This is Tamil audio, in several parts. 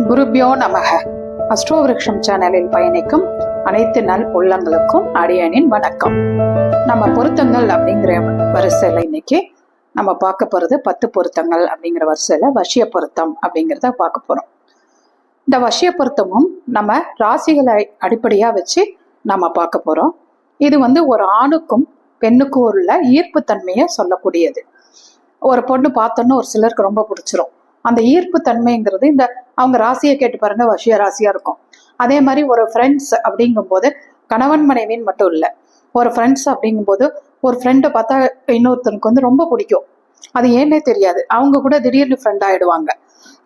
குருபியோ நமக. அஸ்ட்ரோவிருக்ஷம் சேனலில் பயணிக்கும் அனைத்து நல் உள்ளங்களுக்கும் அடியனின் வணக்கம். நம்ம பொருத்தங்கள் அப்படிங்கிற வரிசையில இன்னைக்கு நம்ம பார்க்க போறது 10 பொருத்தங்கள் அப்படிங்கிற வரிசையில வசிய பொருத்தம் அப்படிங்கிறத பார்க்க போறோம். இந்த வசிய பொருத்தமும் நம்ம ராசிகளை அடிப்படையா வச்சு நம்ம பார்க்க போறோம். இது ஒரு ஆணுக்கும் பெண்ணுக்கும் உள்ள ஈர்ப்பு தன்மையை சொல்லக்கூடியது. ஒரு பொண்ணு பார்த்தோன்னு ஒரு சிலருக்கு ரொம்ப பிடிச்சிரும். அந்த ஈர்ப்பு தன்மைங்கிறது இந்த அவங்க ராசியை கேட்டு பாருங்க, வசிய ராசியா இருக்கும். அதே மாதிரி ஒரு ஃப்ரெண்ட்ஸ் அப்படிங்கும் போது கணவன் மனைவின்னு மட்டும் இல்லை, ஒரு ஃப்ரெண்ட்ஸ் அப்படிங்கும் போது ஒரு ஃப்ரெண்டை பார்த்தா இன்னொருத்தனுக்கு ரொம்ப பிடிக்கும். அது ஏன்னே தெரியாது, அவங்க கூட திடீர்னு ஃப்ரெண்ட் ஆயிடுவாங்க.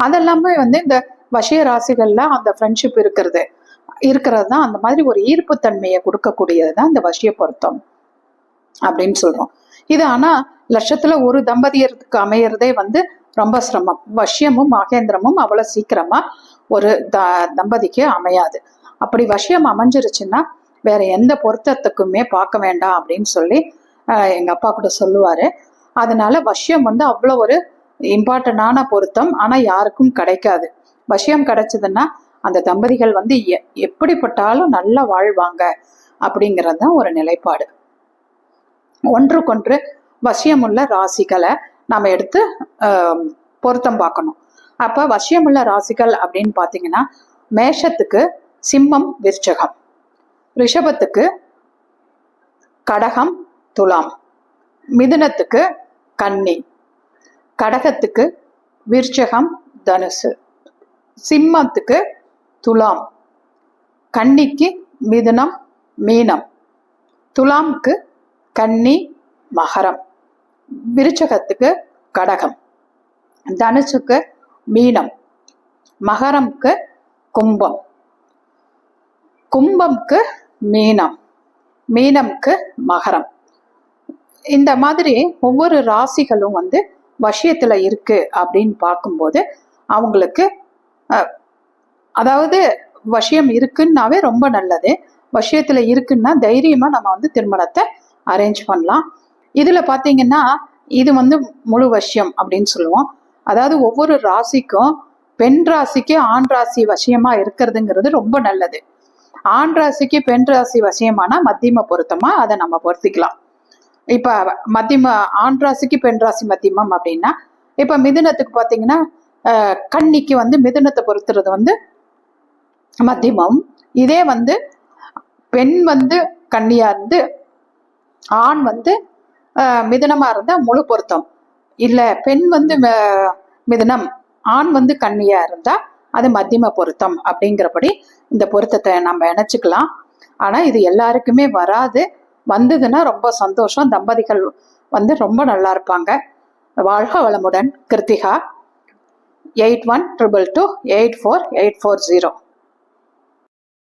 அதெல்லாமே இந்த வசிய ராசிகள்ல அந்த ஃப்ரெண்ட்ஷிப் இருக்கிறது தான் அந்த மாதிரி ஒரு ஈர்ப்பு தன்மையை கொடுக்கக்கூடியது தான் இந்த வசிய பொருத்தம் அப்படின்னு சொல்றோம். இது ஆனா லட்சத்துல ஒரு தம்பதியருக்கு அமையறதே ரொம்ப சிரமம். வசியமும் மகேந்திரமும் அவ்வளவு சீக்கிரமா ஒரு தம்பதிக்கு அமையாது. அப்படி வசியம் அமைஞ்சிருச்சுன்னா வேற எந்த பொருத்தத்துக்குமே பார்க்க வேண்டாம் அப்படின்னு சொல்லி எங்க அப்பா கூட சொல்லுவாரு. அதனால வசியம் அவ்வளோ ஒரு இம்பார்ட்டன்டான பொருத்தம். ஆனா யாருக்கும் கிடைக்காது. வசியம் கிடைச்சதுன்னா அந்த தம்பதிகள் எப்படிப்பட்டாலும் நல்லா வாழ்வாங்க அப்படிங்கிறது தான் ஒரு நிலைப்பாடு. ஒன்றுக்கொன்று வசியமுள்ள ராசிகளை நாம எடுத்து பொருத்தம் பார்க்கணும். அப்ப வசியமுள்ள ராசிகள் அப்படின்னு பாத்தீங்கன்னா, மேஷத்துக்கு சிம்மம் விருச்சகம், ரிஷபத்துக்கு கடகம் துலாம், மிதுனத்துக்கு கன்னி, கடகத்துக்கு விருச்சகம் தனுசு, சிம்மத்துக்கு துலாம், கன்னிக்கு மிதுனம் மீனம், துலாம்க்கு கன்னி மகரம், விருச்சகத்துக்கு கடகம், தனுசுக்கு மீனம், மகரம்க்கு கும்பம், கும்பம்க்கு மீனம், மீனம்க்கு மகரம். இந்த மாதிரி ஒவ்வொரு ராசிகளும் வசியத்துல இருக்கு அப்படின்னு பார்க்கும்போது அவங்களுக்கு அதாவது வசியம் இருக்குன்னாவே ரொம்ப நல்லது. வசியத்துல இருக்குன்னா தைரியமா நம்ம திருமணத்தை அரேஞ்ச் பண்ணலாம். இதுல பாத்தீங்கன்னா இது முழு வசியம் அப்படின்னு சொல்லுவோம். அதாவது ஒவ்வொரு ராசிக்கும் பெண் ராசிக்கு ஆண் ராசி வசியமா இருக்கிறதுங்கிறது ரொம்ப நல்லது. ஆண் ராசிக்கு பெண் ராசி வசியமானா மத்தியம பொருத்தமா அதை நம்ம பொருத்திக்கலாம். இப்ப மத்தியம ஆண் ராசிக்கு பெண் ராசி மத்தியமம் அப்படின்னா, இப்ப மிதுனத்துக்கு பாத்தீங்கன்னா கன்னிக்கு மிதுனத்தை பொறுத்துறது மத்தியமம். இதே பெண் கன்னியா இருந்து ஆண் மிதுனமா இருந்தா முழு பொருத்தம். இல்ல பெண் மிதுனம் ஆண் கன்னியா இருந்தா அது மத்தியம பொருத்தம். அப்படிங்கிறபடி இந்த பொருத்தத்தை நம்ம இணைச்சுக்கலாம். ஆனா இது எல்லாருக்குமே வராது. வந்ததுன்னா ரொம்ப சந்தோஷம். தம்பதிகள் ரொம்ப நல்லா இருப்பாங்க. வாழ்க வளமுடன். கிருத்திகா. 8122284840.